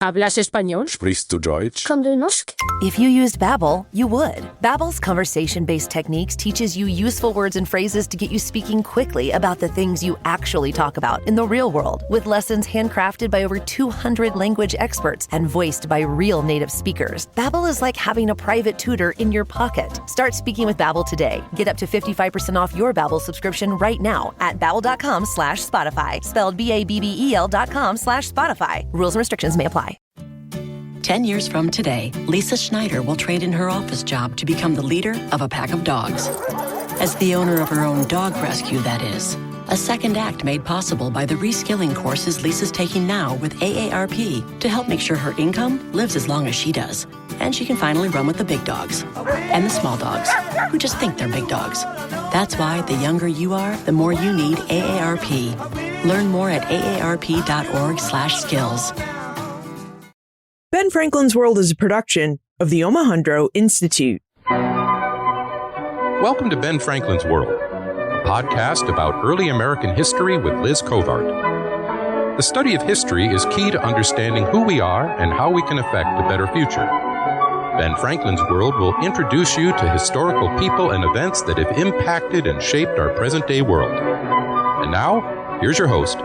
¿Hablas español? Sprichst du Deutsch? Kan du norsk? If you used Babbel, you would. Babbel's conversation-based techniques teaches you useful words and phrases to get you speaking quickly about the things you actually talk about in the real world, with lessons handcrafted by over 200 language experts and voiced by real native speakers. Babbel is like having a private tutor in your pocket. Start speaking with Babbel today. Get up to 55% off your Babbel subscription right now at babbel.com/Spotify. Spelled BABBEL.com/Spotify. Rules and restrictions may apply. 10 years from today, Lisa Schneider will trade in her office job to become the leader of a pack of dogs. As the owner of her own dog rescue, that is. A second act made possible by the reskilling courses Lisa's taking now with AARP to help make sure her income lives as long as she does. And she can finally run with the big dogs and the small dogs who just think they're big dogs. That's why the younger you are, the more you need AARP. Learn more at aarp.org/skills. Ben Franklin's World is a production of the Omohundro Institute. Welcome to Ben Franklin's World, a podcast about early American history with Liz Covart. The study of history is key to understanding who we are and how we can affect a better future. Ben Franklin's World will introduce you to historical people and events that have impacted and shaped our present-day world. And now, here's your host,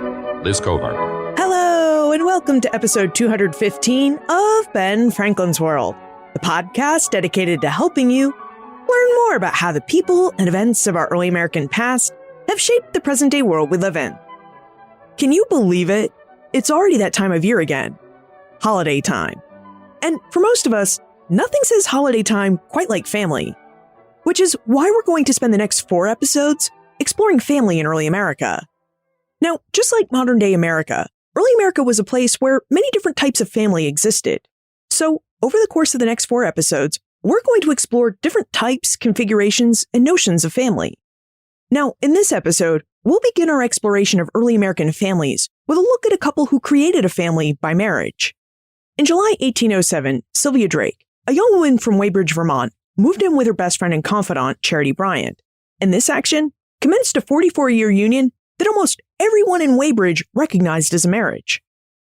Liz Covart. Hello, and welcome to episode 215 of Ben Franklin's World, the podcast dedicated to helping you learn more about how the people and events of our early American past have shaped the present-day world we live in. Can you believe it? It's already that time of year again. Holiday time. And for most of us, nothing says holiday time quite like family, which is why we're going to spend the next 4 episodes exploring family in early America. Now, just like modern-day America, early America was a place where many different types of family existed. So, over the course of the next 4 episodes, we're going to explore different types, configurations, and notions of family. Now, in this episode, we'll begin our exploration of early American families with a look at a couple who created a family by marriage. In July 1807, Sylvia Drake, a young woman from Weybridge, Vermont, moved in with her best friend and confidant, Charity Bryant, and this action commenced a 44-year union that almost everyone in Weybridge recognized as a marriage.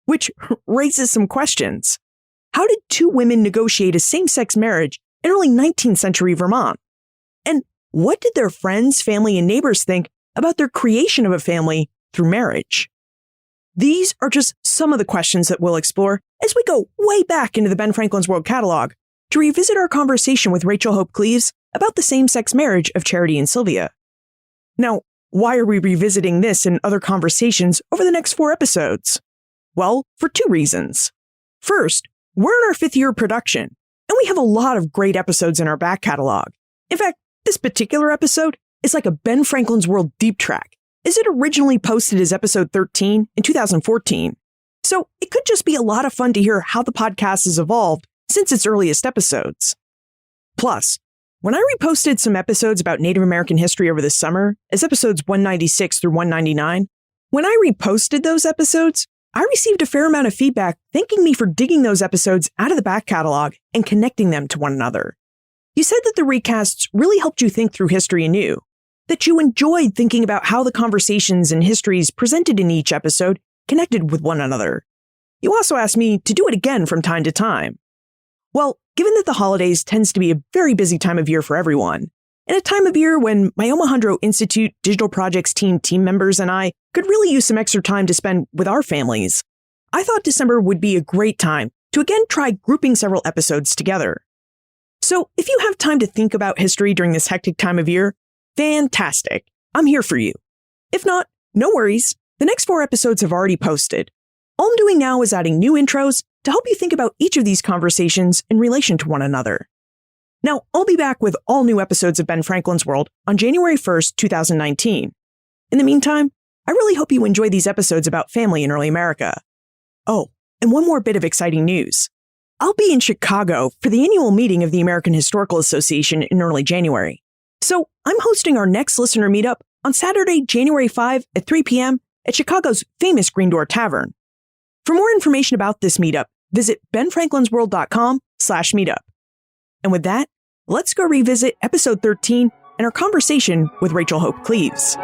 Which raises some questions. How did 2 women negotiate a same-sex marriage in early 19th century Vermont? And what did their friends, family, and neighbors think about their creation of a family through marriage? These are just some of the questions that we'll explore as we go way back into the Ben Franklin's World catalog to revisit our conversation with Rachel Hope Cleaves about the same-sex marriage of Charity and Sylvia. Now, why are we revisiting this and other conversations over the next 4 episodes? Well, for 2 reasons. First, we're in our 5th year of production, and we have a lot of great episodes in our back catalog. In fact, this particular episode is like a Ben Franklin's World deep track, as it originally posted as episode 13 in 2014. So it could just be a lot of fun to hear how the podcast has evolved since its earliest episodes. Plus, when I reposted some episodes about Native American history over the summer, as episodes 196 through 199, when I reposted those episodes, I received a fair amount of feedback thanking me for digging those episodes out of the back catalog and connecting them to one another. You said that the recasts really helped you think through history anew, that you enjoyed thinking about how the conversations and histories presented in each episode connected with one another. You also asked me to do it again from time to time. Well, given that the holidays tends to be a very busy time of year for everyone, and a time of year when my Omohundro Institute Digital Projects team members and I could really use some extra time to spend with our families, I thought December would be a great time to again try grouping several episodes together. So if you have time to think about history during this hectic time of year, fantastic. I'm here for you. If not, no worries. The next 4 episodes have already posted. All I'm doing now is adding new intros to help you think about each of these conversations in relation to one another. Now, I'll be back with all new episodes of Ben Franklin's World on January 1st, 2019. In the meantime, I really hope you enjoy these episodes about family in early America. Oh, and one more bit of exciting news. I'll be in Chicago for the annual meeting of the American Historical Association in early January. So I'm hosting our next listener meetup on Saturday, January 5 at 3 p.m. at Chicago's famous Green Door Tavern. For more information about this meetup, visit benfranklinsworld.com/meetup. And with that, let's go revisit episode 13 and our conversation with Rachel Hope Cleaves.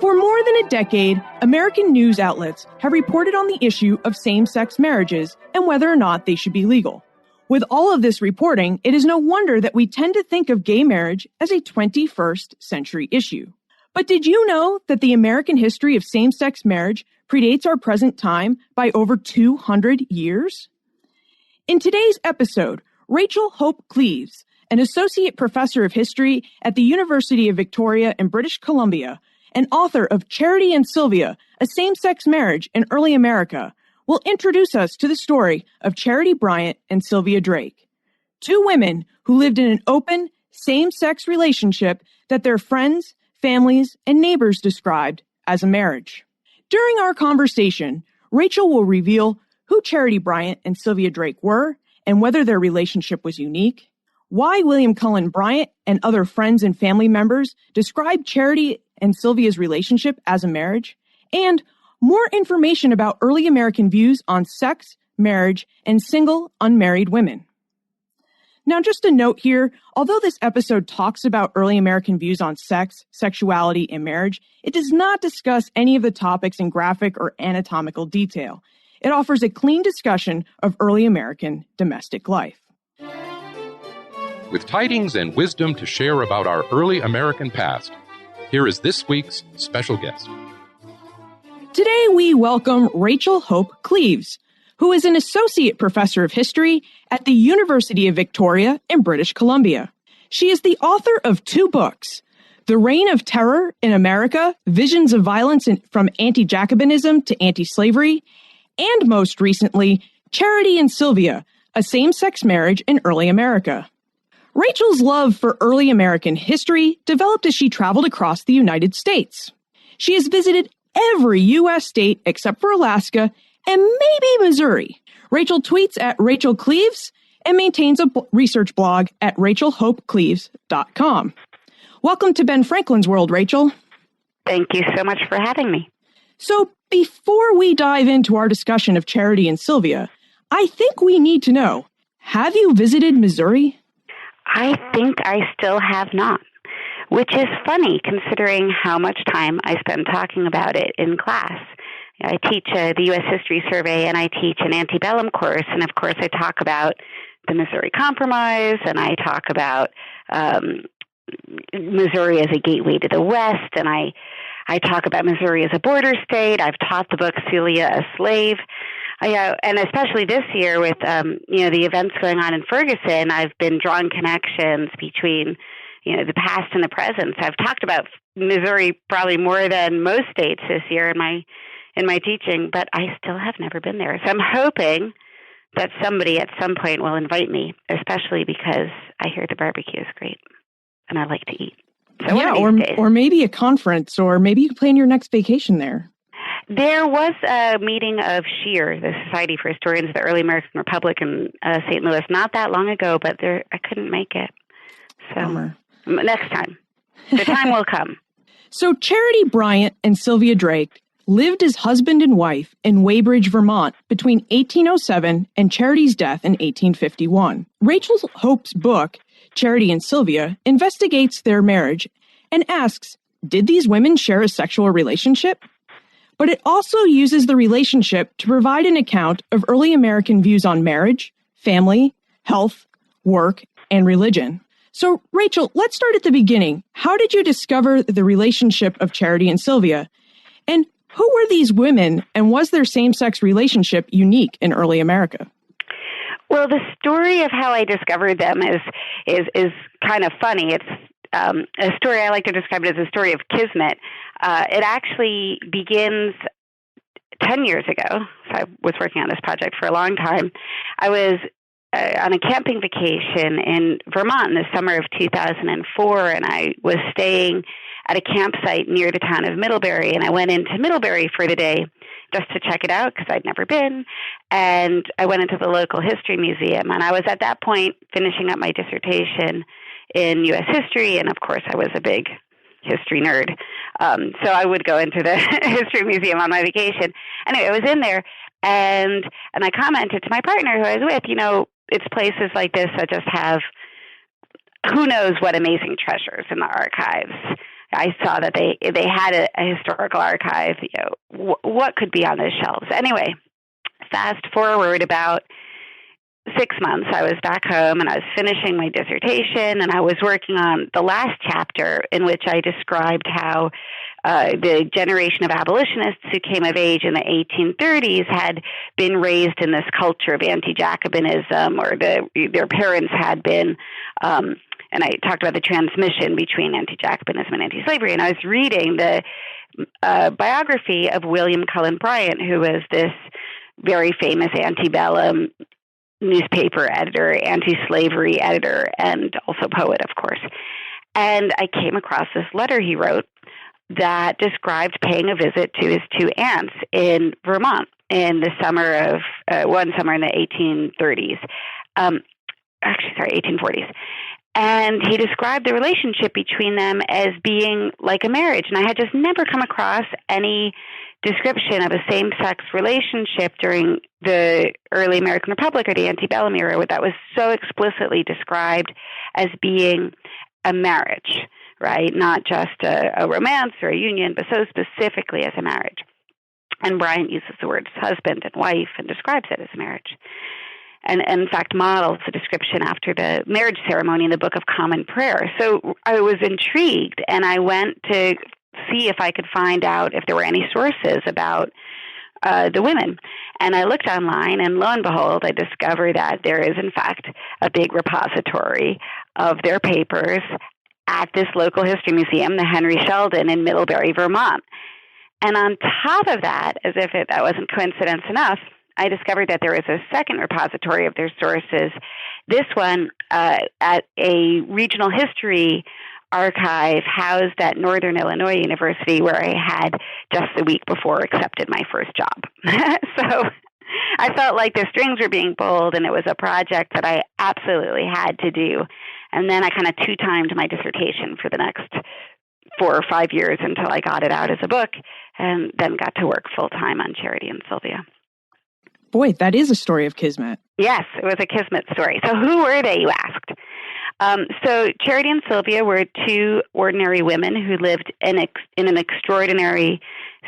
For more than a decade, American news outlets have reported on the issue of same-sex marriages and whether or not they should be legal. With all of this reporting, it is no wonder that we tend to think of gay marriage as a 21st century issue. But did you know that the American history of same-sex marriage predates our present time by over 200 years? In today's episode, Rachel Hope Cleves, an associate professor of history at the University of Victoria in British Columbia, and author of Charity and Sylvia, A Same-Sex Marriage in Early America, will introduce us to the story of Charity Bryant and Sylvia Drake, two women who lived in an open, same-sex relationship that their friends, families, and neighbors described as a marriage. During our conversation, Rachel will reveal who Charity Bryant and Sylvia Drake were and whether their relationship was unique, why William Cullen Bryant and other friends and family members described Charity and Sylvia's relationship as a marriage, and more information about early American views on sex, marriage, and single, unmarried women. Now, just a note here, although this episode talks about early American views on sex, sexuality, and marriage, it does not discuss any of the topics in graphic or anatomical detail. It offers a clean discussion of early American domestic life. With tidings and wisdom to share about our early American past, here is this week's special guest. Today we welcome Rachel Hope Cleves, who is an associate professor of history at the University of Victoria in British Columbia. She is the author of two books, The Reign of Terror in America, Visions of Violence from Anti-Jacobinism to Anti-Slavery, and most recently, Charity and Sylvia, A Same-Sex Marriage in Early America. Rachel's love for early American history developed as she traveled across the United States. She has visited every U.S. state except for Alaska and maybe Missouri. Rachel tweets at Rachel Cleves and maintains a research blog at rachelhopecleves.com. Welcome to Ben Franklin's World, Rachel. Thank you so much for having me. So before we dive into our discussion of Charity and Sylvia, I think we need to know, have you visited Missouri? I think I still have not, which is funny considering how much time I spend talking about it in class. I teach the U.S. History Survey, and I teach an antebellum course, and of course I talk about the Missouri Compromise, and I talk about Missouri as a gateway to the West, and I talk about Missouri as a border state. I've taught the book Celia, a Slave. And especially this year with, the events going on in Ferguson, I've been drawing connections between, the past and the present. So I've talked about Missouri probably more than most states this year in my teaching, but I still have never been there. So I'm hoping that somebody at some point will invite me, especially because I hear the barbecue is great and I like to eat. So yeah, or maybe a conference, or maybe you can plan your next vacation there. There was a meeting of SHEAR, the Society for Historians of the Early American Republic in St. Louis, not that long ago, but I couldn't make it. So Bummer. Next time. The time will come. So Charity Bryant and Sylvia Drake lived as husband and wife in Weybridge, Vermont between 1807 and Charity's death in 1851. Rachel Hope's book, Charity and Sylvia, investigates their marriage and asks, did these women share a sexual relationship? But it also uses the relationship to provide an account of early American views on marriage, family, health, work, and religion. So, Rachel, let's start at the beginning. How did you discover the relationship of Charity and Sylvia? And who were these women, and was their same-sex relationship unique in early America? Well, the story of how I discovered them is kind of funny. It's a story I like to describe it as a story of kismet. It actually begins 10 years ago. So I was working on this project for a long time. I was on a camping vacation in Vermont in the summer of 2004, and I was staying at a campsite near the town of Middlebury, and I went into Middlebury for the day just to check it out because I'd never been, and I went into the local history museum, and I was at that point finishing up my dissertation in U.S. history, and of course I was a big history nerd, so I would go into the history museum on my vacation. Anyway, I was in there, and I commented to my partner who I was with, it's places like this that just have who knows what amazing treasures in the archives. I saw that they had a historical archive. What could be on those shelves? Anyway, fast forward about 6 months, I was back home and I was finishing my dissertation, and I was working on the last chapter in which I described how the generation of abolitionists who came of age in the 1830s had been raised in this culture of anti-Jacobinism, or their parents had been, and I talked about the transmission between anti-Jacobinism and anti-slavery, and I was reading the biography of William Cullen Bryant, who was this very famous antebellum newspaper editor, anti-slavery editor, and also poet, of course. And I came across this letter he wrote that described paying a visit to his two aunts in Vermont in the summer of, one summer in the 1830s. 1840s. And he described the relationship between them as being like a marriage. And I had just never come across any description of a same-sex relationship during the early American Republic or the antebellum era that was so explicitly described as being a marriage, right? Not just a romance or a union, but so specifically as a marriage. And Bryant uses the words husband and wife and describes it as a marriage. And in fact models the description after the marriage ceremony in the Book of Common Prayer. So I was intrigued, and I went to see if I could find out if there were any sources about the women. And I looked online, and lo and behold, I discovered that there is, in fact, a big repository of their papers at this local history museum, the Henry Sheldon in Middlebury, Vermont. And on top of that, as if that wasn't coincidence enough, I discovered that there was a second repository of their sources, this one at a regional history archive housed at Northern Illinois University, where I had just the week before accepted my first job. So I felt like the strings were being pulled, and it was a project that I absolutely had to do. And then I kind of two-timed my dissertation for the next 4 or 5 years until I got it out as a book, and then got to work full-time on Charity and Sylvia. Boy, that is a story of kismet. Yes, it was a kismet story. So who were they, you asked? So Charity and Sylvia were two ordinary women who lived in an extraordinary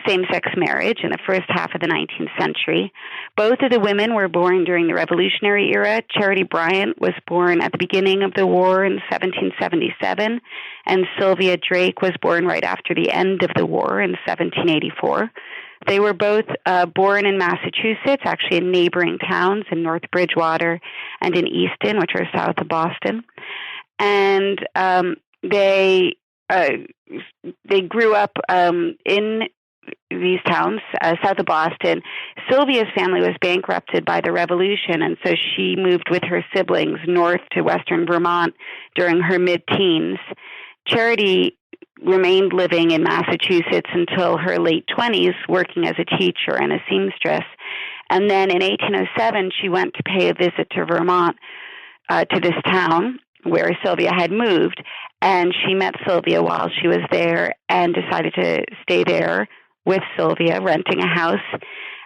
same-sex marriage in the first half of the 19th century. Both of the women were born during the Revolutionary era. Charity Bryant was born at the beginning of the war in 1777, and Sylvia Drake was born right after the end of the war in 1784. They were both born in Massachusetts, actually in neighboring towns in North Bridgewater and in Easton, which are south of Boston. And they grew up in these towns south of Boston. Sylvia's family was bankrupted by the Revolution, and so she moved with her siblings north to western Vermont during her mid-teens. Charity remained living in Massachusetts until her late 20s, working as a teacher and a seamstress. And then in 1807, she went to pay a visit to Vermont, to this town where Sylvia had moved. And she met Sylvia while she was there and decided to stay there with Sylvia, renting a house.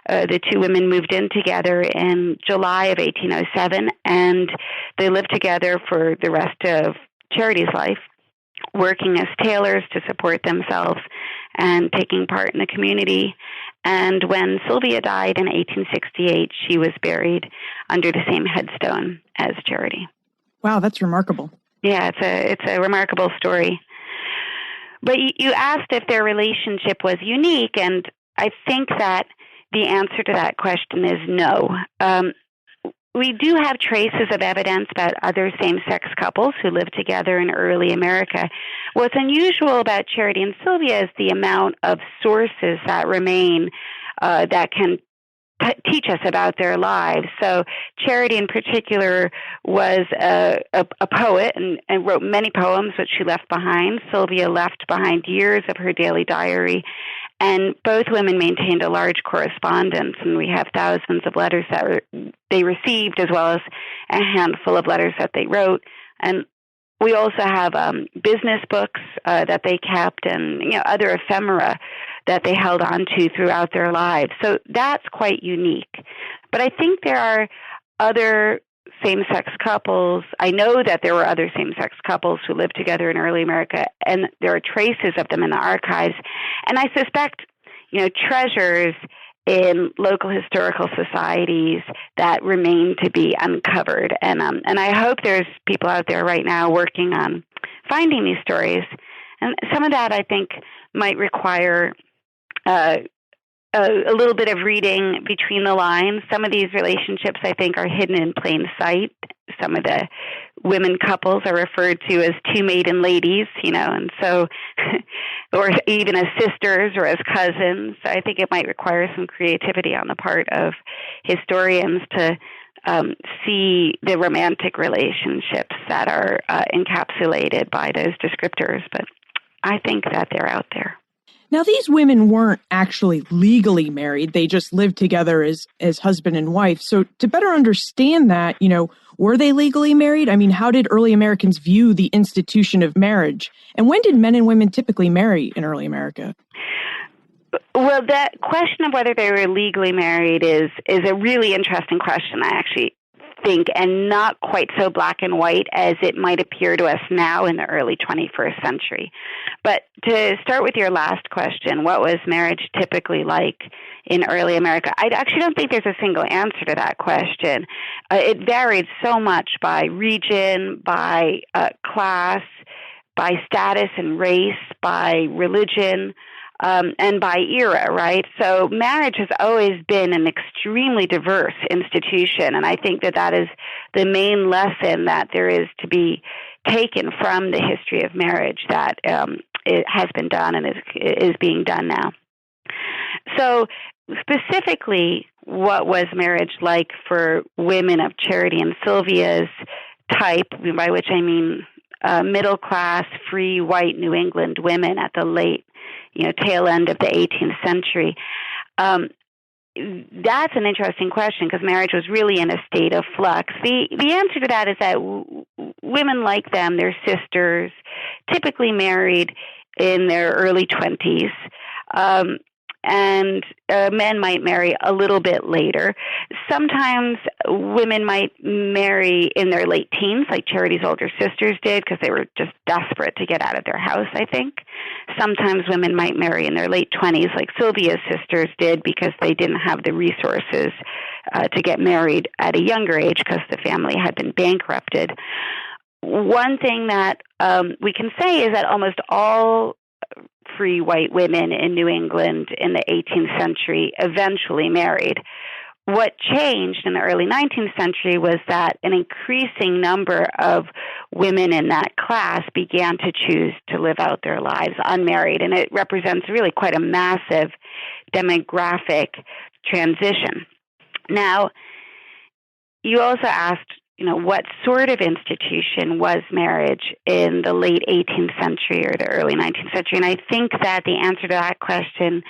The two women moved in together in July of 1807, and they lived together for the rest of Charity's life, working as tailors to support themselves and taking part in the community. And when Sylvia died in 1868, she was buried under the same headstone as Charity. Wow, that's remarkable. Yeah, it's a remarkable story. But you asked if their relationship was unique, and I think that the answer to that question is no. We do have traces of evidence about other same-sex couples who lived together in early America. What's unusual about Charity and Sylvia is the amount of sources that remain that can teach us about their lives. So Charity in particular was a poet and wrote many poems which she left behind. Sylvia left behind years of her daily diary. And both women maintained a large correspondence, and we have thousands of letters that they received, as well as a handful of letters that they wrote. And we also have business books that they kept, and other ephemera that they held on to throughout their lives. So that's quite unique. But I think there are other same-sex couples. I know that there were other same-sex couples who lived together in early America, and there are traces of them in the archives. And I suspect, treasures in local historical societies that remain to be uncovered. And I hope there's people out there right now working on finding these stories. And some of that, I think, might require a little bit of reading between the lines. Some of these relationships, I think, are hidden in plain sight. Some of the women couples are referred to as two maiden ladies, and so, or even as sisters or as cousins. So I think it might require some creativity on the part of historians to see the romantic relationships that are encapsulated by those descriptors. But I think that they're out there. Now, these women weren't actually legally married. They just lived together as husband and wife. So to better understand that, were they legally married? I mean, how did early Americans view the institution of marriage? And when did men and women typically marry in early America? Well, that question of whether they were legally married is a really interesting question, I actually think, and not quite so black and white as it might appear to us now in the early 21st century. But to start with your last question, what was marriage typically like in early America? I actually don't think there's a single answer to that question. It varied so much by region, by class, by status and race, by religion, and by era, right? So marriage has always been an extremely diverse institution, and I think that is the main lesson that there is to be taken from the history of marriage that it has been done and is being done now. So specifically, what was marriage like for women of Charity and Sylvia's type, by which I mean middle-class, free, white New England women at the late tail end of the 18th century? That's an interesting question because marriage was really in a state of flux. The answer to that is that women like them, their sisters, typically married in their early 20s. And men might marry a little bit later. Sometimes women might marry in their late teens, like Charity's older sisters did, because they were just desperate to get out of their house, I think. Sometimes women might marry in their late 20s, like Sylvia's sisters did, because they didn't have the resources to get married at a younger age because the family had been bankrupted. One thing that we can say is that almost all free white women in New England in the 18th century eventually married. What changed in the early 19th century was that an increasing number of women in that class began to choose to live out their lives unmarried, and it represents really quite a massive demographic transition. Now, you also asked, what sort of institution was marriage in the late 18th century or the early 19th century? And I think that the answer to that question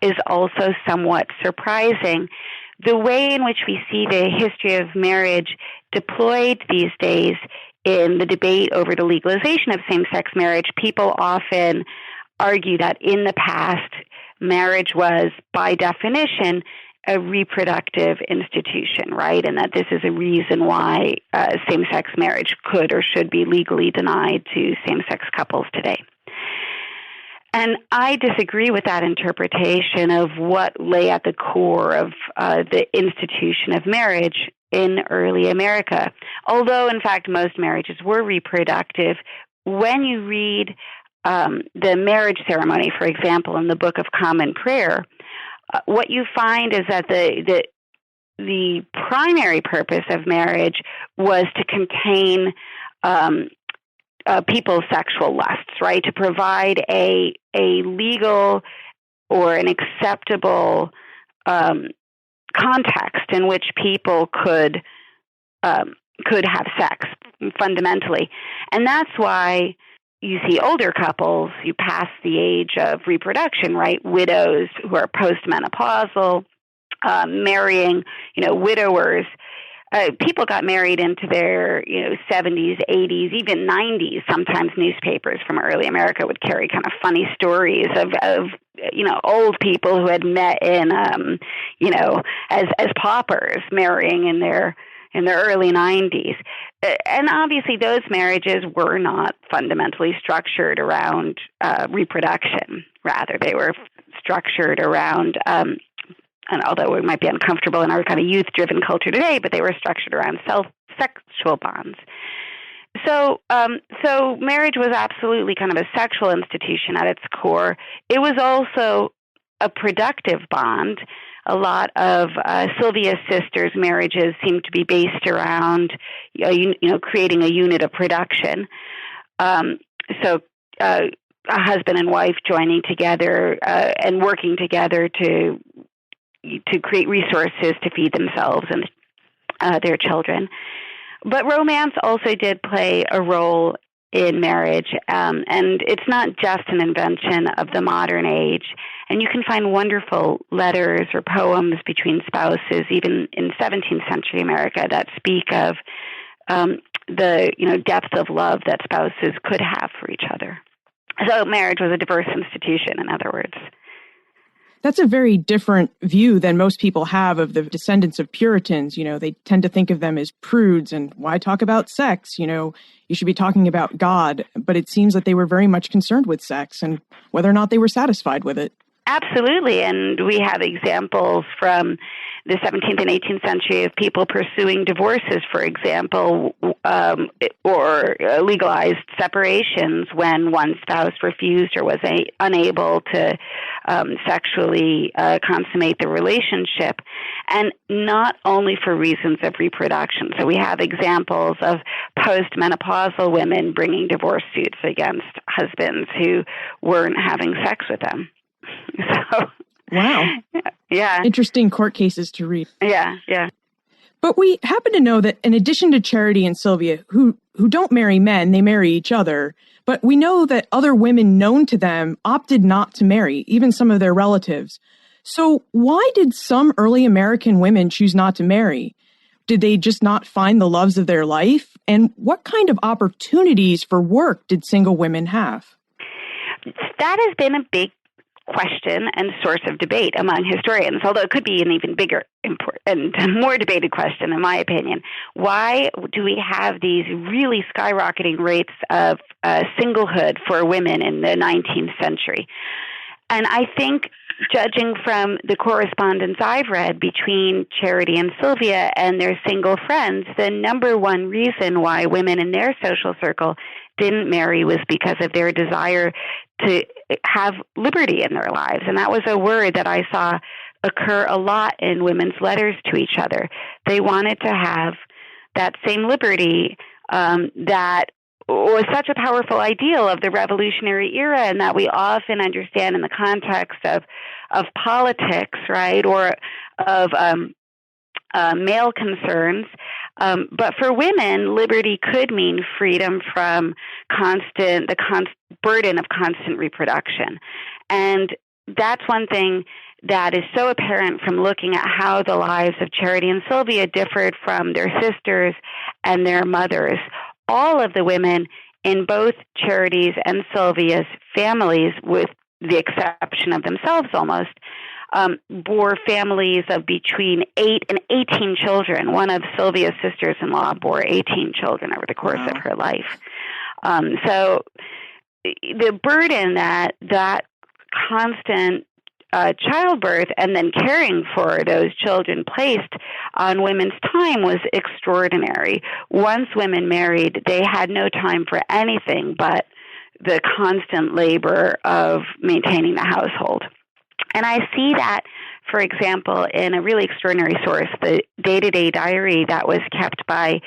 is also somewhat surprising. The way in which we see the history of marriage deployed these days in the debate over the legalization of same-sex marriage, people often argue that in the past, marriage was, by definition, a reproductive institution, right? And that this is a reason why same-sex marriage could or should be legally denied to same-sex couples today. And I disagree with that interpretation of what lay at the core of the institution of marriage in early America. Although, in fact, most marriages were reproductive, when you read the marriage ceremony, for example, in the Book of Common Prayer, what you find is that the primary purpose of marriage was to contain people's sexual lusts, right? To provide a legal or an acceptable context in which people could have sex fundamentally, and that's why you see older couples, you pass the age of reproduction, right? Widows who are postmenopausal, marrying, widowers. People got married into their, 70s, 80s, even 90s. Sometimes newspapers from early America would carry kind of funny stories of old people who had met in, as paupers marrying in their in the early 90s. And obviously those marriages were not fundamentally structured around reproduction. Rather, they were structured around, and although it might be uncomfortable in our kind of youth-driven culture today, but they were structured around sexual bonds. So marriage was absolutely kind of a sexual institution at its core. It was also a productive bond. A lot of Sylvia's sisters' marriages seem to be based around, creating a unit of production. So a husband and wife joining together and working together to create resources to feed themselves and their children. But romance also did play a role in marriage, and it's not just an invention of the modern age. And you can find wonderful letters or poems between spouses, even in 17th century America, that speak of the depth of love that spouses could have for each other. So marriage was a diverse institution, in other words. That's a very different view than most people have of the descendants of Puritans. They tend to think of them as prudes, and why talk about sex? You should be talking about God. But it seems that they were very much concerned with sex and whether or not they were satisfied with it. Absolutely. And we have examples from the 17th and 18th century of people pursuing divorces, for example, or legalized separations when one spouse refused or was unable to sexually consummate the relationship, and not only for reasons of reproduction. So we have examples of postmenopausal women bringing divorce suits against husbands who weren't having sex with them. So, wow. Yeah. Interesting court cases to read. Yeah. But we happen to know that in addition to Charity and Sylvia, who don't marry men, they marry each other. But we know that other women known to them opted not to marry, even some of their relatives. So why did some early American women choose not to marry? Did they just not find the loves of their life? And what kind of opportunities for work did single women have? That has been a big question and source of debate among historians, although it could be an even bigger and more debated question, in my opinion. Why do we have these really skyrocketing rates of singlehood for women in the 19th century? And I think, judging from the correspondence I've read between Charity and Sylvia and their single friends, the number one reason why women in their social circle didn't marry was because of their desire to have liberty in their lives. And that was a word that I saw occur a lot in women's letters to each other. They wanted to have that same liberty that was such a powerful ideal of the Revolutionary era, and that we often understand in the context of politics, right, or of male concerns. But for women, liberty could mean freedom from the burden of constant reproduction. And that's one thing that is so apparent from looking at how the lives of Charity and Sylvia differed from their sisters and their mothers. All of the women in both Charity's and Sylvia's families, with the exception of themselves almost, bore families of between 8 and 18 children. One of Sylvia's sisters-in-law bore 18 children over the course of her life. So the burden that constant childbirth and then caring for those children placed on women's time was extraordinary. Once women married, they had no time for anything but the constant labor of maintaining the household. And I see that, for example, in a really extraordinary source, the day-to-day diary that was kept by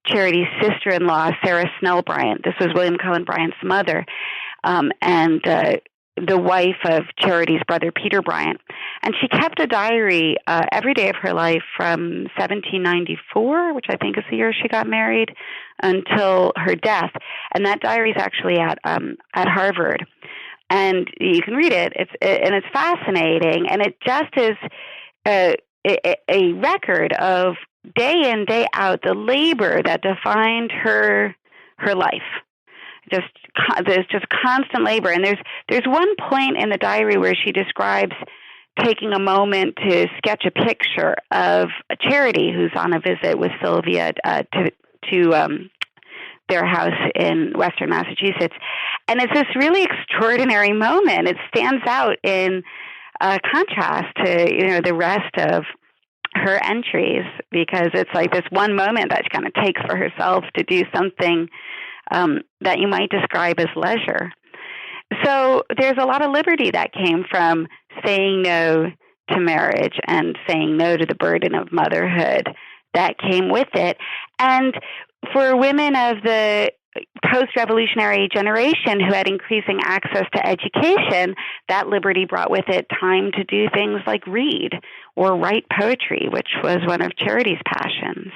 Charity's sister-in-law, Sarah Snell Bryant. This was William Cullen Bryant's mother, and the wife of Charity's brother, Peter Bryant. And she kept a diary every day of her life from 1794, which I think is the year she got married, until her death. And that diary is actually at Harvard. And you can read it. It's fascinating. And it just is a record of day in, day out, the labor that defined her life. There's just constant labor. And there's one point in the diary where she describes taking a moment to sketch a picture of Charity, who's on a visit with Sylvia to their house in Western Massachusetts. And it's this really extraordinary moment. It stands out in contrast to, the rest of her entries, because it's like this one moment that she kind of takes for herself to do something that you might describe as leisure. So there's a lot of liberty that came from saying no to marriage and saying no to the burden of motherhood that came with it. And for women of the post-revolutionary generation who had increasing access to education, that liberty brought with it time to do things like read or write poetry, which was one of Charity's passions,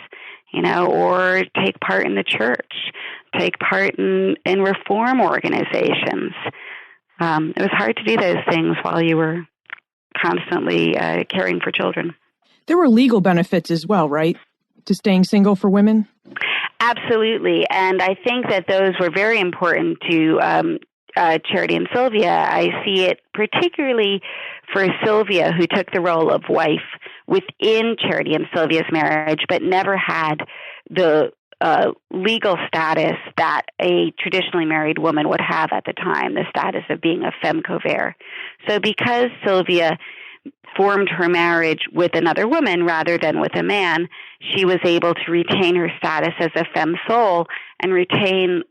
or take part in the church, take part in reform organizations. It was hard to do those things while you were constantly caring for children. There were legal benefits as well, right, to staying single for women? Absolutely. And I think that those were very important to Charity and Sylvia. I see it particularly for Sylvia, who took the role of wife within Charity and Sylvia's marriage, but never had the legal status that a traditionally married woman would have at the time, the status of being a femme covert. So because Sylvia formed her marriage with another woman rather than with a man, she was able to retain her status as a femme sole and retain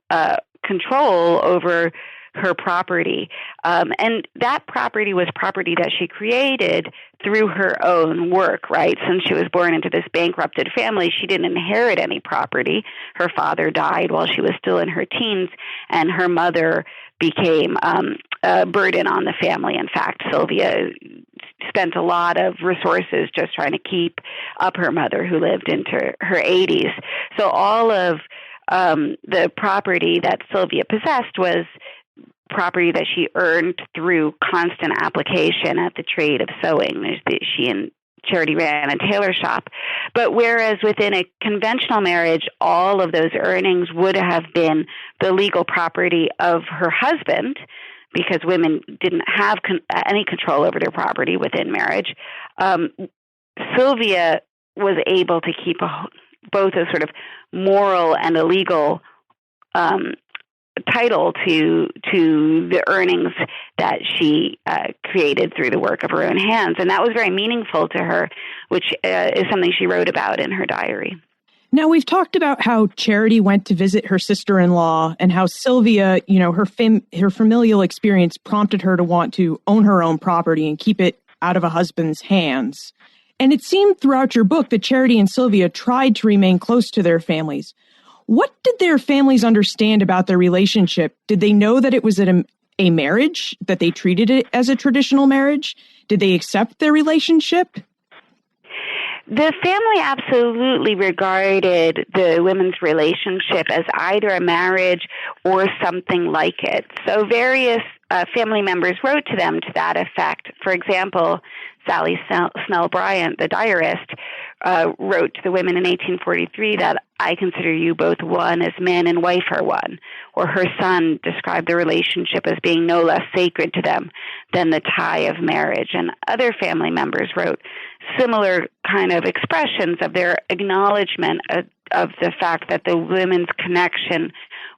control over her property. And that property was property that she created through her own work, right? Since she was born into this bankrupted family, she didn't inherit any property. Her father died while she was still in her teens, and her mother became a burden on the family. In fact, Sylvia spent a lot of resources just trying to keep up her mother, who lived into her 80s. So all of the property that Sylvia possessed was property that she earned through constant application at the trade of sewing. She and Charity ran a tailor shop. But whereas within a conventional marriage, all of those earnings would have been the legal property of her husband, because women didn't have any control over their property within marriage, Sylvia was able to keep both a sort of moral and a legal title to the earnings that she created through the work of her own hands. And that was very meaningful to her, which is something she wrote about in her diary. Now, we've talked about how Charity went to visit her sister-in-law and how Sylvia, her familial experience prompted her to want to own her own property and keep it out of a husband's hands. And it seemed throughout your book that Charity and Sylvia tried to remain close to their families. What did their families understand about their relationship? Did they know that it was a marriage, that they treated it as a traditional marriage? Did they accept their relationship? The family absolutely regarded the women's relationship as either a marriage or something like it. So various family members wrote to them to that effect. For example, Sally Snell Bryant, the diarist, wrote to the women in 1843 that I consider you both one as man and wife are one. Or her son described the relationship as being no less sacred to them than the tie of marriage. And other family members wrote similar kind of expressions of their acknowledgement of the fact that the women's connection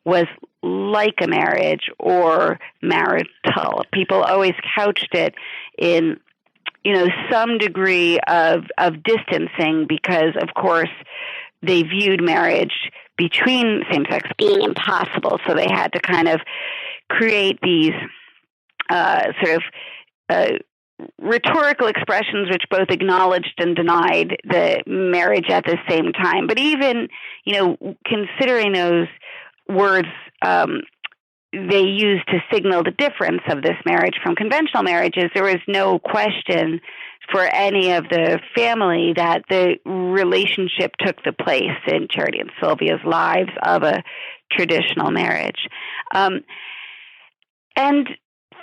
was like a marriage or marital. People always couched it in some degree of distancing because, of course, they viewed marriage between same-sex being impossible. So they had to kind of create these rhetorical expressions which both acknowledged and denied the marriage at the same time. But even, considering those words they used to signal the difference of this marriage from conventional marriages, there was no question for any of the family that the relationship took the place in Charity and Sylvia's lives of a traditional marriage. And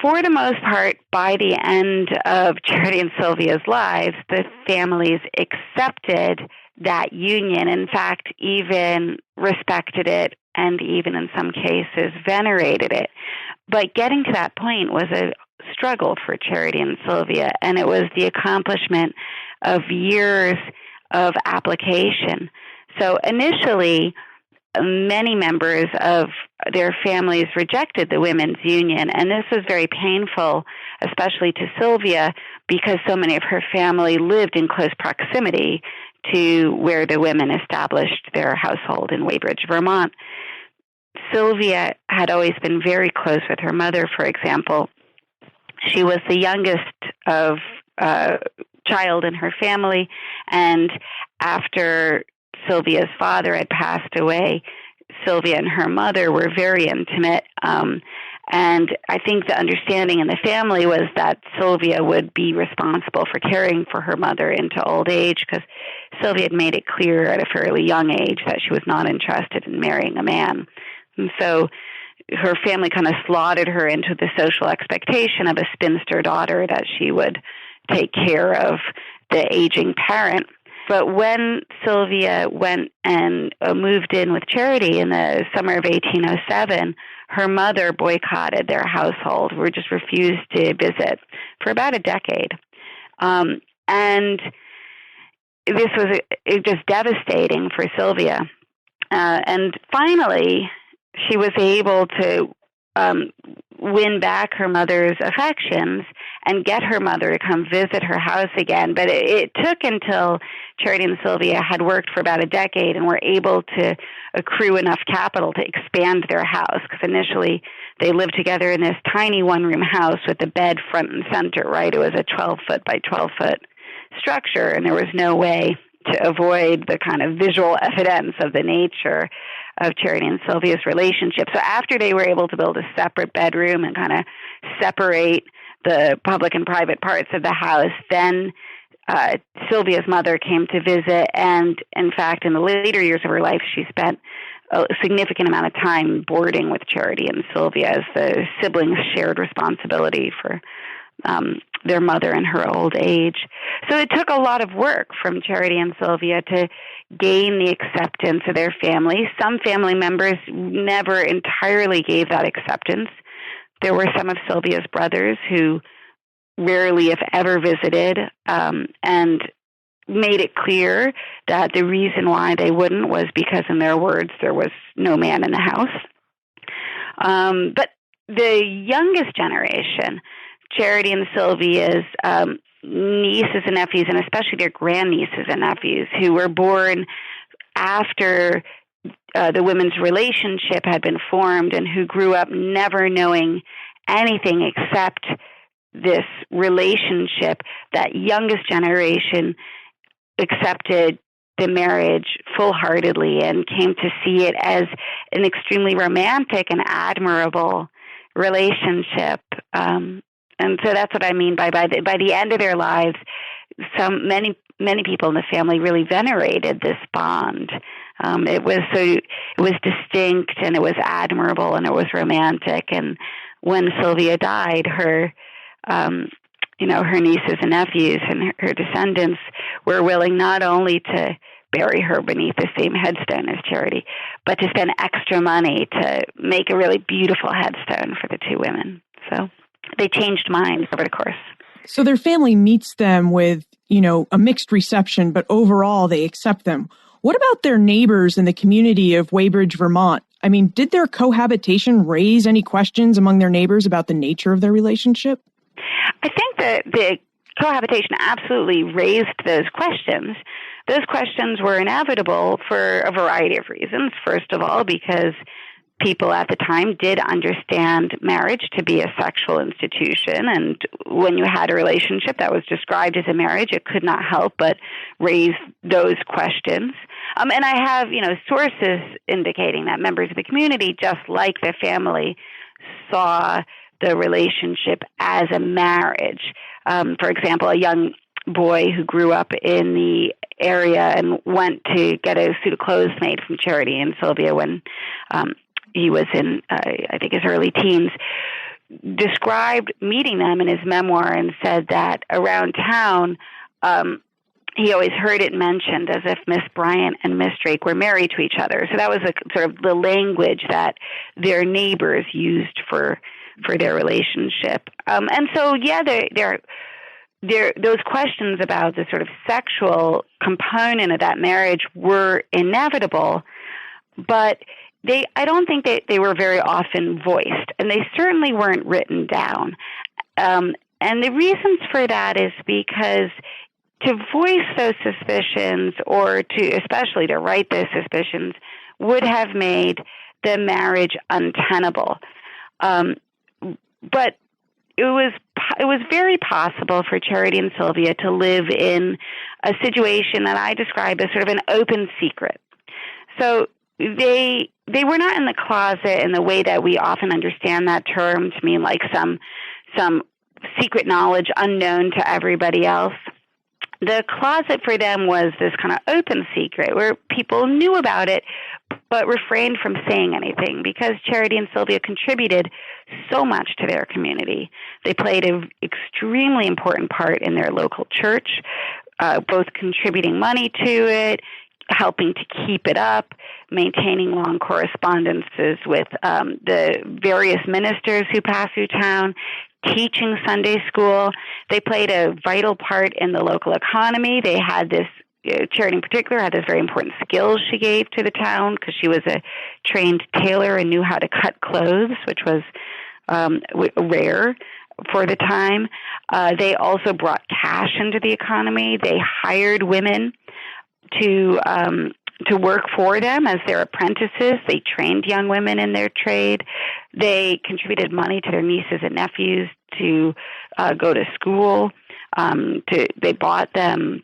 for the most part, by the end of Charity and Sylvia's lives, the families accepted that union, in fact, even respected it, and even in some cases venerated it. But getting to that point was a struggle for Charity and Sylvia, and it was the accomplishment of years of application. So initially, many members of their families rejected the women's union, and this was very painful, especially to Sylvia, because so many of her family lived in close proximity to where the women established their household in Weybridge, Vermont. Sylvia had always been very close with her mother, for example. She was the youngest of child in her family, and after Sylvia's father had passed away, Sylvia and her mother were very intimate. And I think the understanding in the family was that Sylvia would be responsible for caring for her mother into old age, because Sylvia had made it clear at a fairly young age that she was not interested in marrying a man. And so her family kind of slotted her into the social expectation of a spinster daughter, that she would take care of the aging parent. But when Sylvia went and moved in with Charity in the summer of 1807, her mother boycotted their household, or just refused to visit for about a decade. And this was just devastating for Sylvia. And finally, she was able to win back her mother's affections and get her mother to come visit her house again. But it took until Charity and Sylvia had worked for about a decade and were able to accrue enough capital to expand their house, because initially they lived together in this tiny one-room house with a bed front and center, right? It was a 12-foot by 12-foot structure, and there was no way to avoid the kind of visual evidence of the nature of Charity and Sylvia's relationship. So after they were able to build a separate bedroom and kind of separate the public and private parts of the house, then Sylvia's mother came to visit, and in fact, in the later years of her life, she spent a significant amount of time boarding with Charity and Sylvia, as the siblings shared responsibility for their mother in her old age. So it took a lot of work from Charity and Sylvia to gain the acceptance of their family. Some family members never entirely gave that acceptance. There were some of Sylvia's brothers who rarely, if ever, visited, and made it clear that the reason why they wouldn't was because, in their words, there was no man in the house. But the youngest generation, Charity and Sylvia's nieces and nephews, and especially their grandnieces and nephews, who were born after the women's relationship had been formed, and who grew up never knowing anything except this relationship, that youngest generation accepted the marriage full-heartedly and came to see it as an extremely romantic and admirable relationship. And so that's what I mean by the end of their lives, many people in the family really venerated this bond. It was distinct, and it was admirable, and it was romantic. And when Sylvia died, her nieces and nephews and her descendants were willing not only to bury her beneath the same headstone as Charity, but to spend extra money to make a really beautiful headstone for the two women. So they changed minds over the course. So their family meets them with, a mixed reception, but overall they accept them. What about their neighbors in the community of Weybridge, Vermont? I mean, did their cohabitation raise any questions among their neighbors about the nature of their relationship? I think that the cohabitation absolutely raised those questions. Those questions were inevitable for a variety of reasons. First of all, because people at the time did understand marriage to be a sexual institution, and when you had a relationship that was described as a marriage, it could not help but raise those questions. And I have, sources indicating that members of the community, just like the family, saw the relationship as a marriage. For example, a young boy who grew up in the area and went to get a suit of clothes made from Charity and Sylvia when he was in, I think, his early teens, described meeting them in his memoir and said that around town, he always heard it mentioned as if Miss Bryant and Miss Drake were married to each other. So that was sort of the language that their neighbors used for for their relationship. And so, yeah, those questions about the sort of sexual component of that marriage were inevitable, but I don't think they were very often voiced, and they certainly weren't written down. And the reasons for that is because to voice those suspicions, or especially to write those suspicions, would have made the marriage untenable. But it was very possible for Charity and Sylvia to live in a situation that I describe as sort of an open secret. So they were not in the closet in the way that we often understand that term to mean like some secret knowledge unknown to everybody else. The closet for them was this kind of open secret where people knew about it but refrained from saying anything because Charity and Sylvia contributed so much to their community. They played an extremely important part in their local church, both contributing money to it, helping to keep it up, maintaining long correspondences with the various ministers who passed through town, teaching Sunday school. They played a vital part in the local economy. They had this, Charity in particular, had this very important skills she gave to the town because she was a trained tailor and knew how to cut clothes, which was rare for the time. They also brought cash into the economy. They hired women to work for them as their apprentices. They trained young women in their trade. They contributed money to their nieces and nephews to go to school. They bought them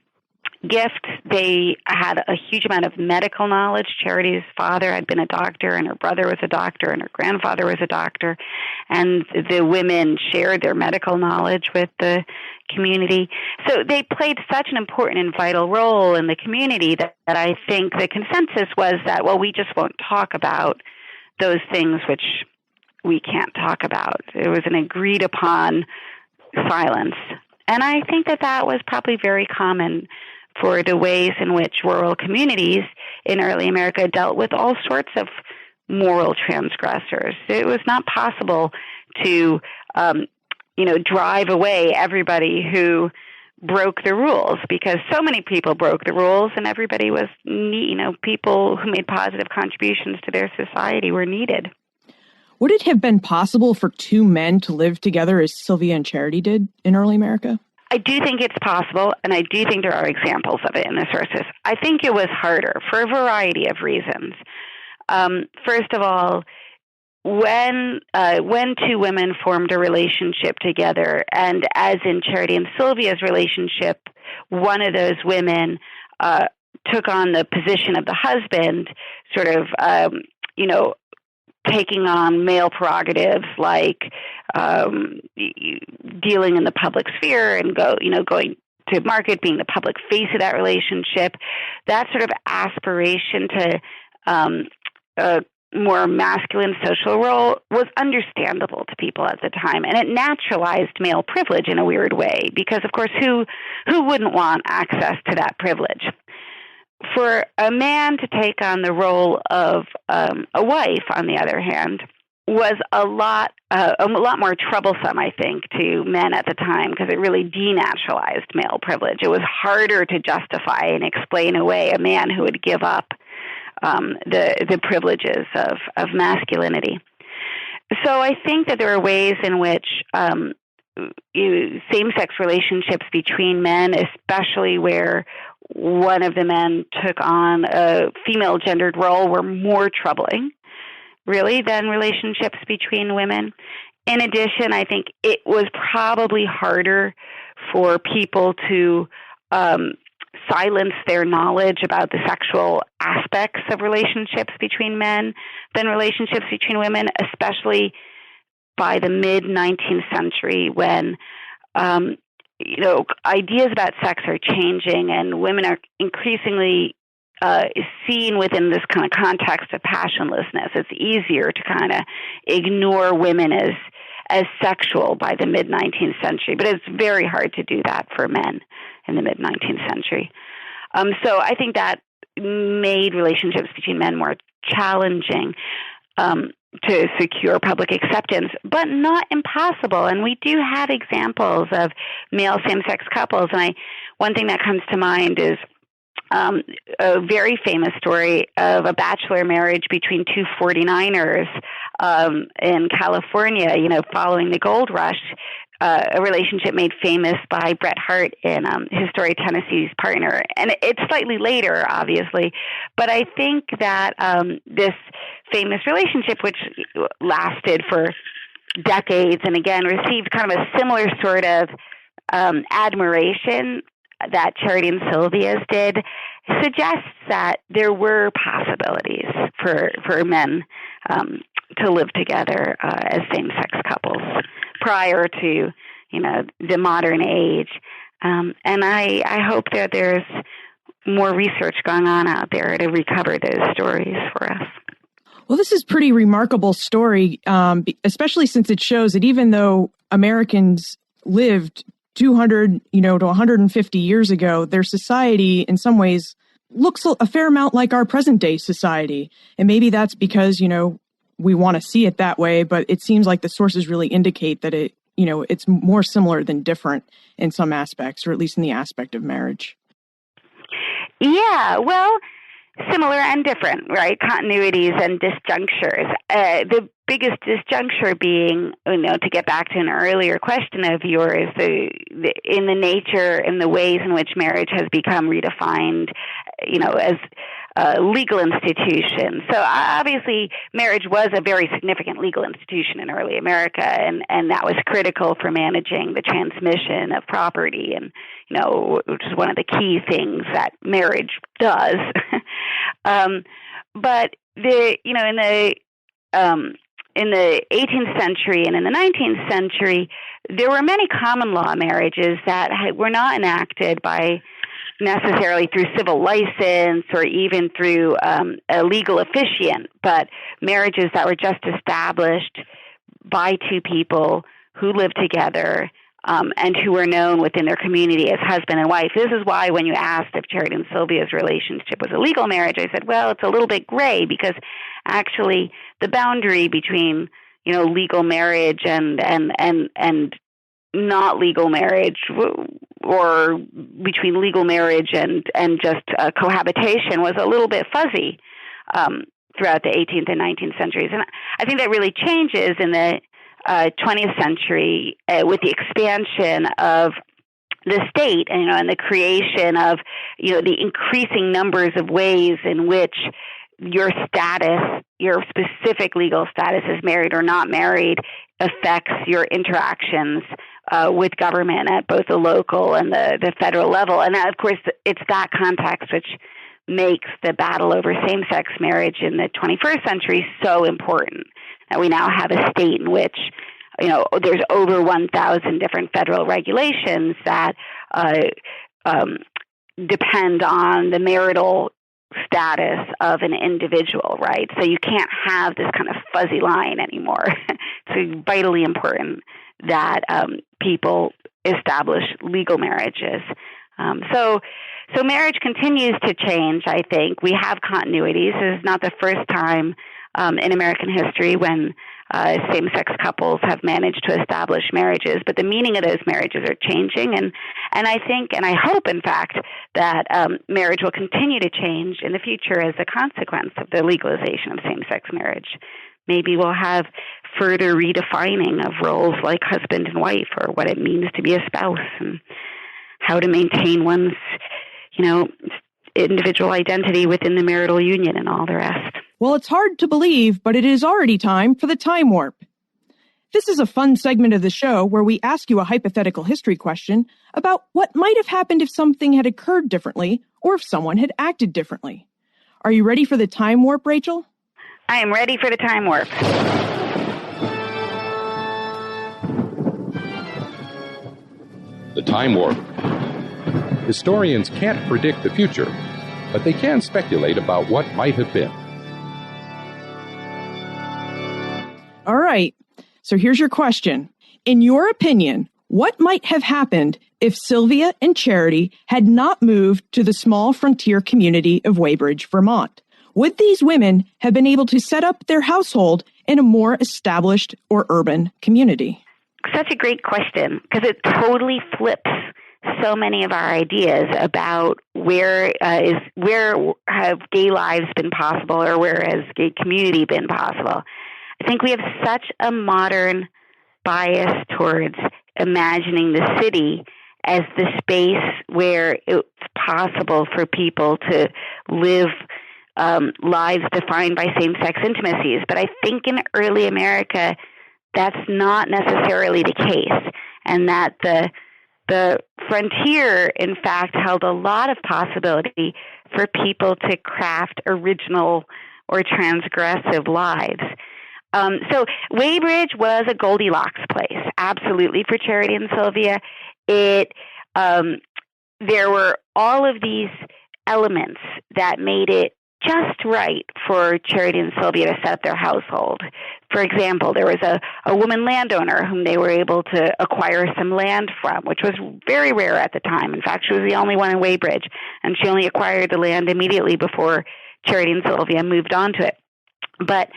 gifts. They had a huge amount of medical knowledge. Charity's father had been a doctor, and her brother was a doctor, and her grandfather was a doctor. And the women shared their medical knowledge with the community. So they played such an important and vital role in the community that I think the consensus was that, well, we just won't talk about those things which we can't talk about. It was an agreed upon silence. And I think that was probably very common for the ways in which rural communities in early America dealt with all sorts of moral transgressors. It was not possible to, drive away everybody who broke the rules because so many people broke the rules and everybody was, people who made positive contributions to their society were needed. Would it have been possible for two men to live together as Sylvia and Charity did in early America? I do think it's possible, and I do think there are examples of it in the sources. I think it was harder for a variety of reasons. First of all, when two women formed a relationship together, and as in Charity and Sylvia's relationship, one of those women took on the position of the husband, sort of, taking on male prerogatives like dealing in the public sphere and going to market, being the public face of that relationship. That sort of aspiration to a more masculine social role was understandable to people at the time, and it naturalized male privilege in a weird way because, of course, who wouldn't want access to that privilege? For a man to take on the role of a wife, on the other hand, was a lot more troublesome, I think, to men at the time because it really denaturalized male privilege. It was harder to justify and explain away a man who would give up the privileges of masculinity. So I think that there are ways in which same-sex relationships between men, especially where one of the men took on a female-gendered role, were more troubling, really, than relationships between women. In addition, I think it was probably harder for people to silence their knowledge about the sexual aspects of relationships between men than relationships between women, especially by the mid-19th century when ideas about sex are changing and women are increasingly seen within this kind of context of passionlessness. It's easier to kind of ignore women as sexual by the mid-19th century, but it's very hard to do that for men in the mid-19th century. So I think that made relationships between men more challenging. to secure public acceptance, but not impossible. And we do have examples of male same-sex couples. And one thing that comes to mind is a very famous story of a bachelor marriage between two 49ers in California, following the gold rush, a relationship made famous by Bret Hart in his story, Tennessee's Partner. And it's slightly later, obviously, but I think that this famous relationship, which lasted for decades and again received kind of a similar sort of admiration that Charity and Sylvia's did, suggests that there were possibilities for men to live together as same-sex couples prior to, the modern age. And I hope that there's more research going on out there to recover those stories for us. Well, this is a pretty remarkable story, especially since it shows that even though Americans lived 200, to 150 years ago, their society in some ways looks a fair amount like our present day society. And maybe that's because, we want to see it that way, but it seems like the sources really indicate that it's more similar than different in some aspects, or at least in the aspect of marriage. Yeah, well, similar and different, right? Continuities and disjunctures. The biggest disjuncture being, to get back to an earlier question of yours, in the nature and the ways in which marriage has become redefined, as a legal institution. So obviously, marriage was a very significant legal institution in early America, and that was critical for managing the transmission of property, and which is one of the key things that marriage does. But in the 18th century and in the 19th century, there were many common law marriages that were not enacted by necessarily through civil license or even through a legal officiant, but marriages that were just established by two people who lived together and who were known within their community as husband and wife. This is why when you asked if Charity and Sylvia's relationship was a legal marriage, I said, well, it's a little bit gray, because actually the boundary between, legal marriage and not legal marriage, or between legal marriage and just cohabitation, was a little bit fuzzy throughout the 18th and 19th centuries. And I think that really changes in the 20th century with the expansion of the state, and the creation of, the increasing numbers of ways in which your status, your specific legal status as married or not married, affects your interactions with government at both the local and the federal level. And that, of course, it's that context which makes the battle over same-sex marriage in the 21st century so important. That we now have a state in which, there's over 1,000 different federal regulations that depend on the marital status of an individual, right? So you can't have this kind of fuzzy line anymore. It's vitally important that people establish legal marriages. So marriage continues to change, I think. We have continuities. This is not the first time in American history when same-sex couples have managed to establish marriages, but the meaning of those marriages are changing, and I think, and I hope, in fact, that marriage will continue to change in the future as a consequence of the legalization of same-sex marriage. Maybe we'll have further redefining of roles like husband and wife, or what it means to be a spouse, and how to maintain one's, individual identity within the marital union and all the rest. Well, it's hard to believe, but it is already time for the Time Warp. This is a fun segment of the show where we ask you a hypothetical history question about what might have happened if something had occurred differently, or if someone had acted differently. Are you ready for the Time Warp, Rachel? I am ready for the Time Warp. The Time Warp. Historians can't predict the future, but they can speculate about what might have been. All right, so here's your question. In your opinion, what might have happened if Sylvia and Charity had not moved to the small frontier community of Weybridge, Vermont? Would these women have been able to set up their household in a more established or urban community? Such a great question, because it totally flips so many of our ideas about where have gay lives been possible, or where has gay community been possible. I think we have such a modern bias towards imagining the city as the space where it's possible for people to live lives defined by same-sex intimacies. But I think in early America, that's not necessarily the case, and that the frontier, in fact, held a lot of possibility for people to craft original or transgressive lives. So Weybridge was a Goldilocks place, absolutely, for Charity and Sylvia. There were all of these elements that made it just right for Charity and Sylvia to set up their household. For example, there was a woman landowner whom they were able to acquire some land from, which was very rare at the time. In fact, she was the only one in Weybridge, and she only acquired the land immediately before Charity and Sylvia moved on to it. But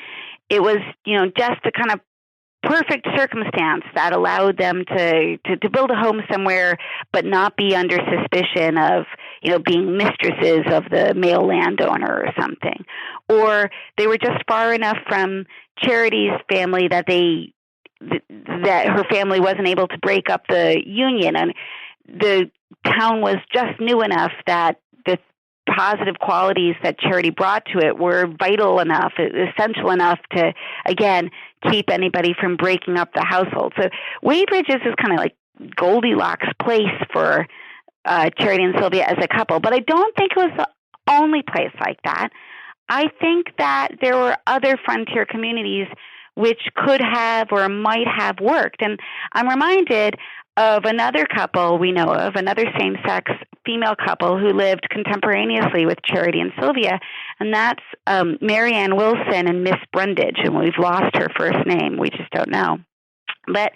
it was, just the kind of perfect circumstance that allowed them to build a home somewhere, but not be under suspicion of, being mistresses of the male landowner or something. Or they were just far enough from Charity's family that her family wasn't able to break up the union, and the town was just new enough that the positive qualities that Charity brought to it were vital enough, essential enough to, again, keep anybody from breaking up the household. So Weybridge is this kind of like Goldilocks place for Charity and Sylvia as a couple. But I don't think it was the only place like that. I think that there were other frontier communities which could have or might have worked. And I'm reminded of another couple we know of, another same-sex female couple who lived contemporaneously with Charity and Sylvia, and that's Mary Ann Wilson and Miss Brundage, and we've lost her first name. We just don't know. But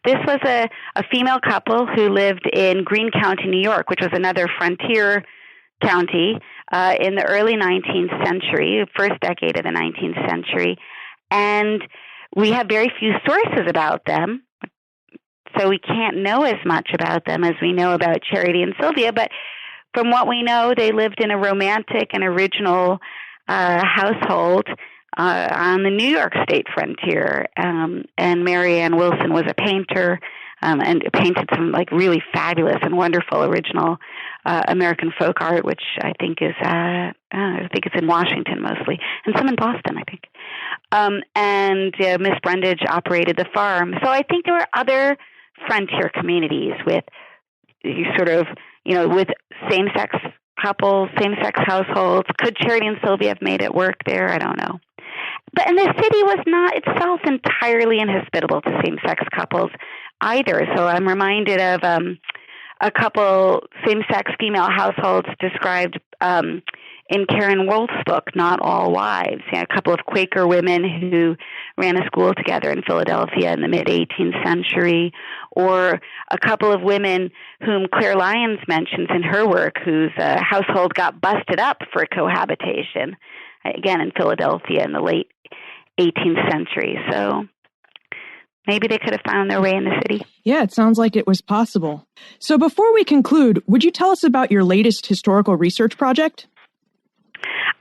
this was a female couple who lived in Greene County, New York, which was another frontier county in the early 19th century, first decade of the 19th century. And we have very few sources about them, so we can't know as much about them as we know about Charity and Sylvia. But from what we know, they lived in a romantic and original household on the New York State frontier. And Mary Ann Wilson was a painter and painted some really fabulous and wonderful original American folk art, which I think is it's in Washington mostly, and some in Boston, I think. And Miss Brundage operated the farm. So I think there were other frontier communities with with same-sex couples, same-sex households. Could Charity and Sylvia have made it work there? I don't know. And the city was not itself entirely inhospitable to same-sex couples either. So I'm reminded of a couple same-sex female households described in Karen Wolf's book, Not All Wives. A couple of Quaker women who ran a school together in Philadelphia in the mid-18th century, or a couple of women whom Claire Lyons mentions in her work, whose household got busted up for cohabitation, again in Philadelphia in the late 18th century. So maybe they could have found their way in the city. Yeah, it sounds like it was possible. So before we conclude, would you tell us about your latest historical research project?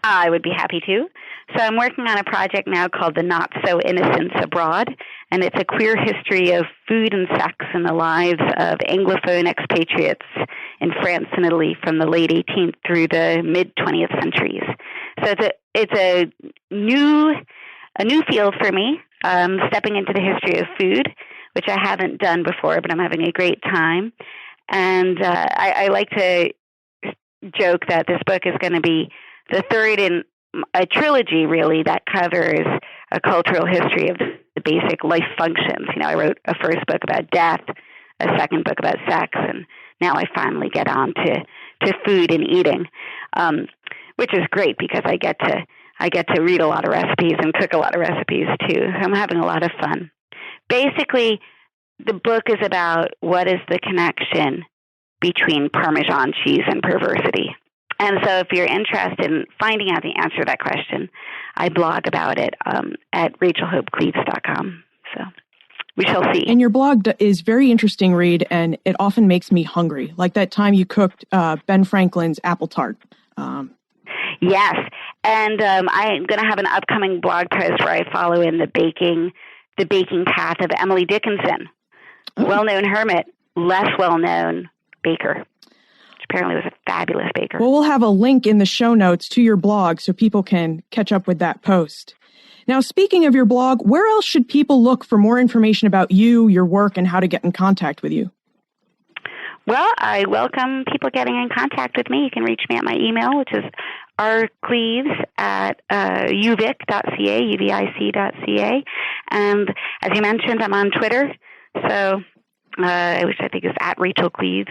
I would be happy to. So I'm working on a project now called The Not So Innocents Abroad, and it's a queer history of food and sex in the lives of Anglophone expatriates in France and Italy from the late 18th through the mid-20th centuries. So it's a new field for me, stepping into the history of food, which I haven't done before, but I'm having a great time. And I like to joke that this book is going to be the third in a trilogy, really, that covers a cultural history of the basic life functions. I wrote a first book about death, a second book about sex, and now I finally get on to food and eating, which is great because I get to read a lot of recipes and cook a lot of recipes too. I'm having a lot of fun. Basically, the book is about what is the connection between Parmesan cheese and perversity. And so if you're interested in finding out the answer to that question, I blog about it at rachelhopecleves.com. So we shall see. And your blog is very interesting read, and it often makes me hungry. Like that time you cooked Ben Franklin's apple tart. Yes. And I'm going to have an upcoming blog post where I follow in the baking path of Emily Dickinson, well-known hermit, less well-known baker. Apparently was a fabulous baker. Well, we'll have a link in the show notes to your blog so people can catch up with that post. Now, speaking of your blog, where else should people look for more information about you, your work, and how to get in contact with you? Well, I welcome people getting in contact with me. You can reach me at my email, which is rcleves@uvic.ca, uvic.ca. And as you mentioned, I'm on Twitter, so which I think is at Rachel Cleves.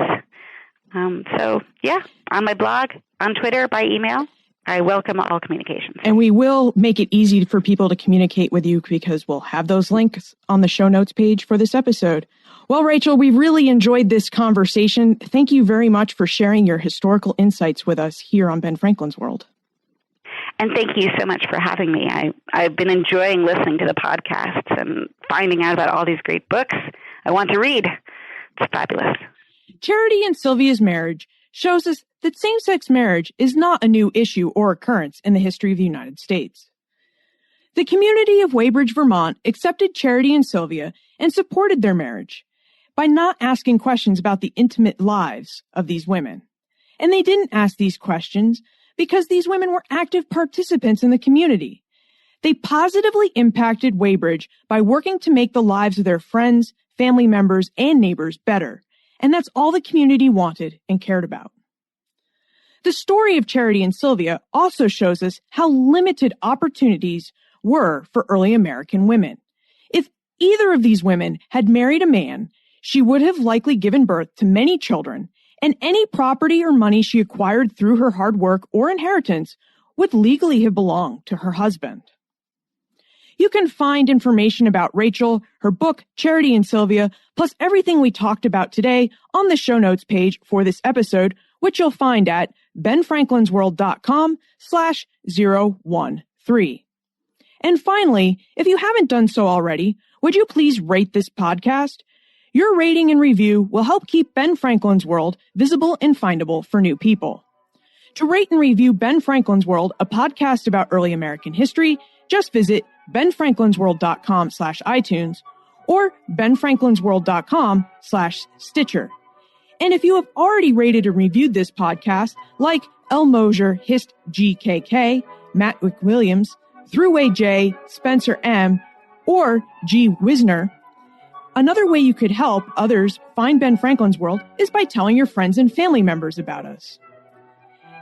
So, yeah, on my blog, on Twitter, by email. I welcome all communications. And we will make it easy for people to communicate with you because we'll have those links on the show notes page for this episode. Well, Rachel, we really enjoyed this conversation. Thank you very much for sharing your historical insights with us here on Ben Franklin's World. And thank you so much for having me. I've been enjoying listening to the podcasts and finding out about all these great books I want to read. It's fabulous. Charity and Sylvia's marriage shows us that same-sex marriage is not a new issue or occurrence in the history of the United States. The community of Weybridge, Vermont accepted Charity and Sylvia and supported their marriage by not asking questions about the intimate lives of these women. And they didn't ask these questions because these women were active participants in the community. They positively impacted Weybridge by working to make the lives of their friends, family members, and neighbors better. And that's all the community wanted and cared about. The story of Charity and Sylvia also shows us how limited opportunities were for early American women. If either of these women had married a man, she would have likely given birth to many children, and any property or money she acquired through her hard work or inheritance would legally have belonged to her husband. You can find information about Rachel, her book, Charity and Sylvia, plus everything we talked about today on the show notes page for this episode, which you'll find at benfranklinsworld.com/013. And finally, if you haven't done so already, would you please rate this podcast? Your rating and review will help keep Ben Franklin's World visible and findable for new people. To rate and review Ben Franklin's World, a podcast about early American history, just visit benfranklinsworld.com/iTunes or benfranklinsworld.com/Stitcher. And if you have already rated and reviewed this podcast, like L. Mosier, Hist GKK, Matt Williams, Thruway J, Spencer M, or G. Wisner, another way you could help others find Ben Franklin's World is by telling your friends and family members about us.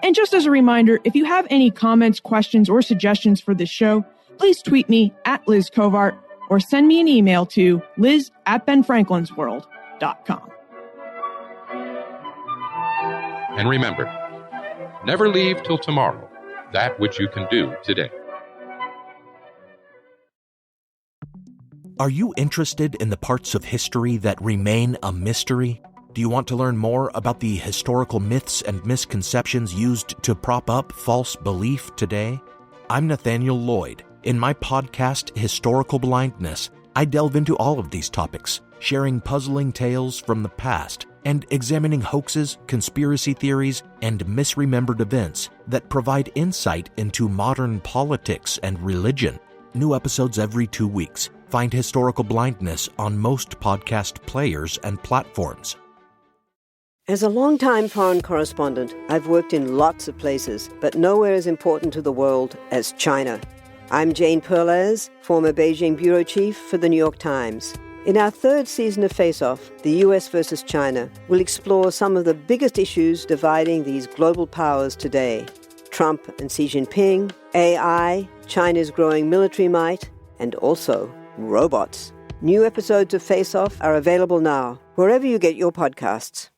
And just as a reminder, if you have any comments, questions, or suggestions for this show, please tweet me at Liz Covart or send me an email to liz@benfranklinsworld.com. And remember, never leave till tomorrow that which you can do today. Are you interested in the parts of history that remain a mystery? Do you want to learn more about the historical myths and misconceptions used to prop up false belief today? I'm Nathaniel Lloyd. In my podcast, Historical Blindness, I delve into all of these topics, sharing puzzling tales from the past and examining hoaxes, conspiracy theories, and misremembered events that provide insight into modern politics and religion. New episodes every 2 weeks. Find Historical Blindness on most podcast players and platforms. As a longtime foreign correspondent, I've worked in lots of places, but nowhere as important to the world as China. I'm Jane Perlez, former Beijing bureau chief for the New York Times. In our third season of Face Off, the US versus China, we'll explore some of the biggest issues dividing these global powers today. Trump and Xi Jinping, AI, China's growing military might, and also robots. New episodes of Face Off are available now, wherever you get your podcasts.